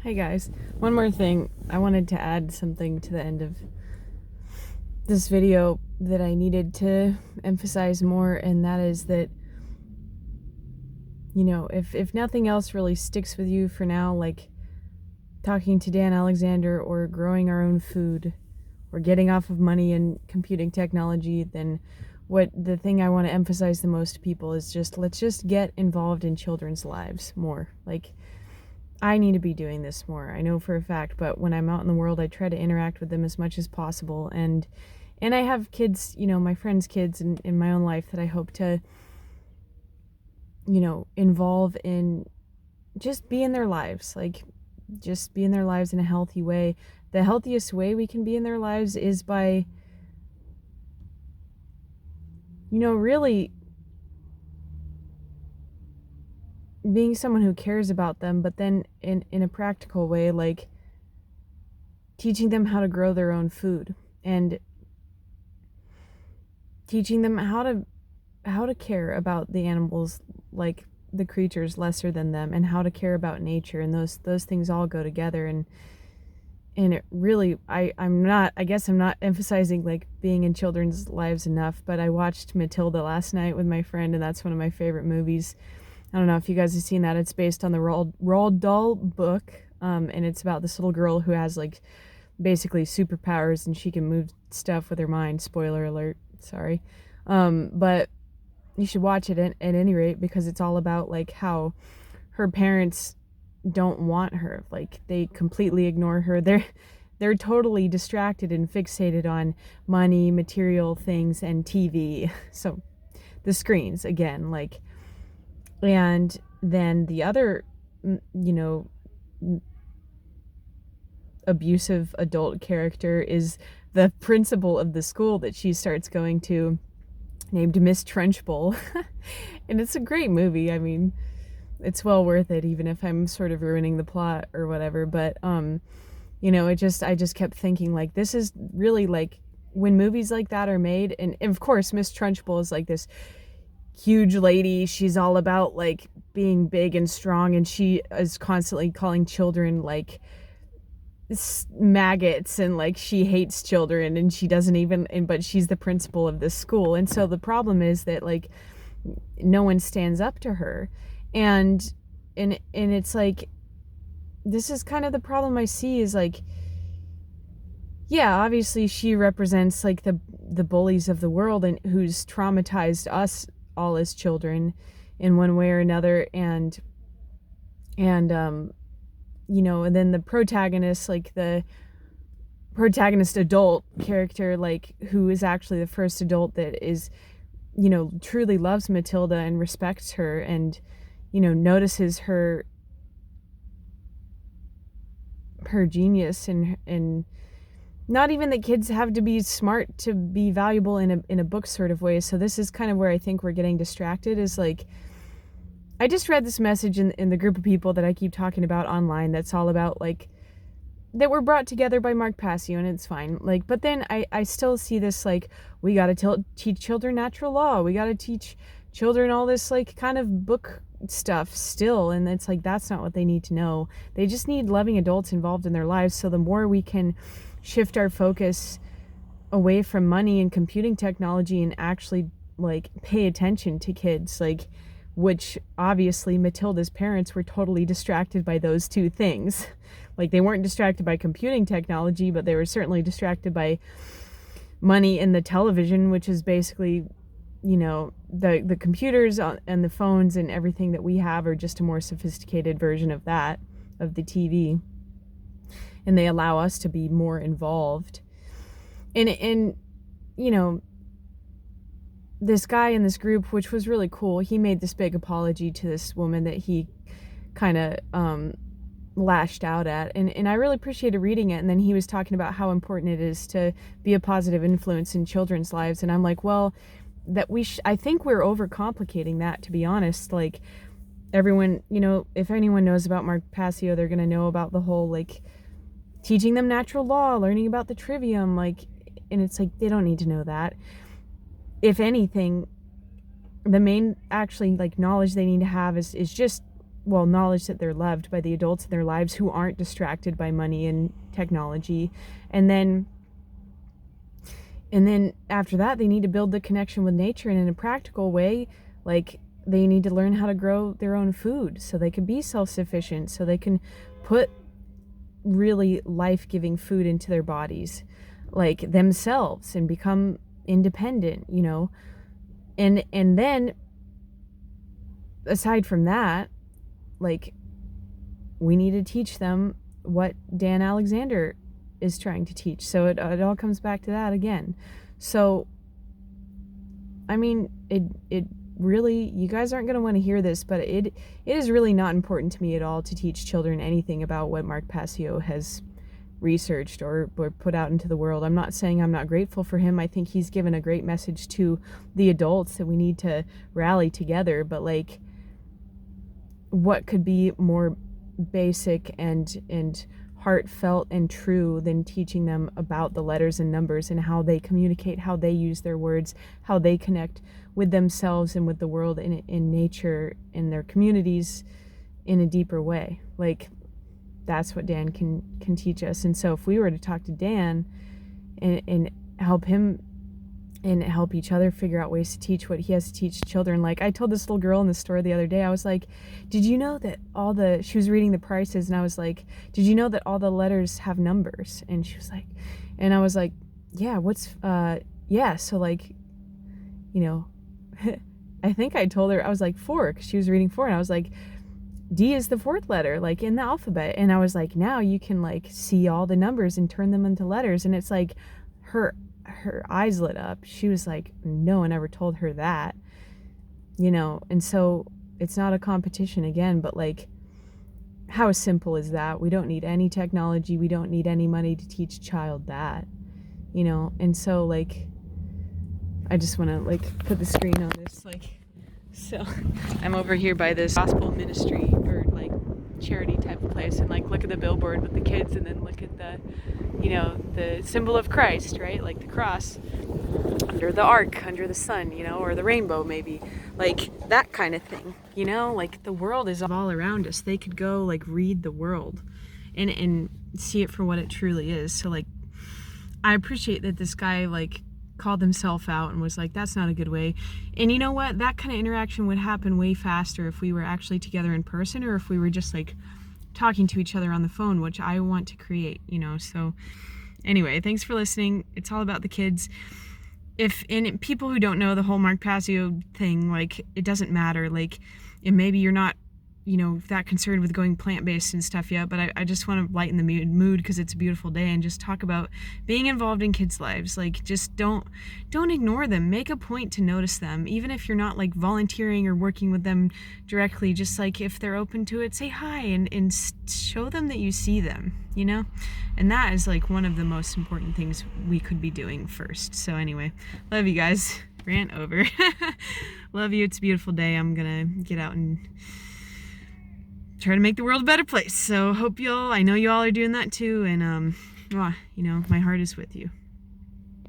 Hey guys, one more thing. I wanted to add something to the end of this video that I needed to emphasize more, and that is that, if nothing else really sticks with you for now, like talking to Dan Alexander or growing our own food or getting off of money and computing technology, then what the thing I want to emphasize the most to people is let's just get involved in children's lives more. Like, I need to be doing this more. I know for a fact, but when I'm out in the world, I try to interact with them as much as possible. And I have kids, my friends' kids in my own life that I hope to, involve in just be in their lives. Like, just be in their lives in a healthy way. The healthiest way we can be in their lives is by, really being someone who cares about them, but then in a practical way, like teaching them how to grow their own food and teaching them how to care about the animals, like the creatures lesser than them, and how to care about nature, and those things all go together. And it really, I guess I'm not emphasizing like being in children's lives enough, but I watched Matilda last night with my friend, and that's one of my favorite movies. I don't know if you guys have seen that. It's based on the Roald Dahl book, and it's about this little girl who has like basically superpowers, and she can move stuff with her mind. Spoiler alert, sorry. But you should watch it at any rate, because it's all about like how her parents don't want her. Like, they completely ignore her. They're totally distracted and fixated on money, material things, and TV. So the screens again, like, and then the other, abusive adult character is the principal of the school that she starts going to, named Miss Trunchbull. And it's a great movie. I mean, it's well worth it, even if I'm sort of ruining the plot or whatever. But I just kept thinking, like, this is really like when movies like that are made. And of course Miss Trunchbull is like this huge lady. She's all about like being big and strong, and she is constantly calling children like maggots, and like she hates children, and she doesn't even, but she's the principal of this school. And so the problem is that like no one stands up to her. And it's like, this is kind of the problem I see, is like, yeah, obviously she represents like the bullies of the world, and who's traumatized us all as children in one way or another. And and then the protagonist, like the protagonist adult character, like who is actually the first adult that is, truly loves Matilda and respects her, and notices her genius, and not even that kids have to be smart to be valuable in a book sort of way. So this is kind of where I think we're getting distracted, is like, I just read this message in the group of people that I keep talking about online, that's all about like, that were brought together by Mark Passio, and it's fine. Like, but then I still see this, like, we got to teach children natural law. We got to teach children all this like kind of book stuff still. And it's like, that's not what they need to know. They just need loving adults involved in their lives. So the more we can shift our focus away from money and computing technology and actually like pay attention to kids, like, which obviously Matilda's parents were totally distracted by those two things. Like, they weren't distracted by computing technology, but they were certainly distracted by money and the television, which is basically, the computers and the phones and everything that we have are just a more sophisticated version of that, of the TV. And they allow us to be more involved. And this guy in this group, which was really cool, he made this big apology to this woman that he kind of lashed out at, and I really appreciated reading it. And then he was talking about how important it is to be a positive influence in children's lives, and I'm like, well, that I think we're overcomplicating that, to be honest. Like, everyone, if anyone knows about Mark Passio, they're gonna know about the whole like teaching them natural law, learning about the trivium, like, and it's like, they don't need to know that. If anything, the main actually like knowledge they need to have is just knowledge that they're loved by the adults in their lives who aren't distracted by money and technology. And then after that, they need to build the connection with nature, and in a practical way, like, they need to learn how to grow their own food so they can be self-sufficient, so they can put really life-giving food into their bodies, like themselves, and become independent, you know. And then aside from that, like, we need to teach them what Dan Alexander is trying to teach. So it all comes back to that again. So I mean, it really, you guys aren't going to want to hear this, but it is really not important to me at all to teach children anything about what Mark Passio has researched or put out into the world. I'm not saying I'm not grateful for him. I think he's given a great message to the adults that we need to rally together, but like, what could be more basic and heartfelt and true than teaching them about the letters and numbers and how they communicate, how they use their words, how they connect with themselves and with the world, in nature, in their communities, in a deeper way. Like, that's what Dan can teach us. And so if we were to talk to Dan and help him and help each other figure out ways to teach what he has to teach children. Like, I told this little girl in the store the other day, I was like, did you know that she was reading the prices, and I was like, did you know that all the letters have numbers? And she was like, and I was like, yeah, yeah, so like, you know, I think I told her, I was like 4, because she was reading 4, and I was like, D is the 4th letter, like, in the alphabet. And I was like, now you can like see all the numbers and turn them into letters. And it's like, her eyes lit up. She was like, no one ever told her that, you know. And so it's not a competition again, but like, how simple is that? We don't need any technology, we don't need any money to teach a child that, you know. And so like, I just want to like put the screen on this, like, so I'm over here by this gospel ministry or like charity type of place, and like, look at the billboard with the kids, and then look at the, you know, the symbol of Christ, right? Like the cross under the ark, under the sun, you know, or the rainbow maybe, like that kind of thing, you know. Like, the world is all around us. They could go like read the world and see it for what it truly is. So like, I appreciate that this guy like called himself out and was like, that's not a good way. And you know what, that kind of interaction would happen way faster if we were actually together in person, or if we were just like talking to each other on the phone, which I want to create, you know. So anyway, thanks for listening. It's all about the kids. And people who don't know the whole Mark Passio thing, like, it doesn't matter, like, and maybe you're not, you know, that concerned with going plant-based and stuff yet, but I just want to lighten the mood because it's a beautiful day, and just talk about being involved in kids' lives. Like, just don't ignore them. Make a point to notice them, even if you're not like volunteering or working with them directly. Just like, if they're open to it, say hi and show them that you see them, you know. And that is like one of the most important things we could be doing first. So anyway, love you guys. Rant over. Love you. It's a beautiful day. I'm gonna get out and try to make the world a better place. So I know you all are doing that too, and you know, my heart is with you.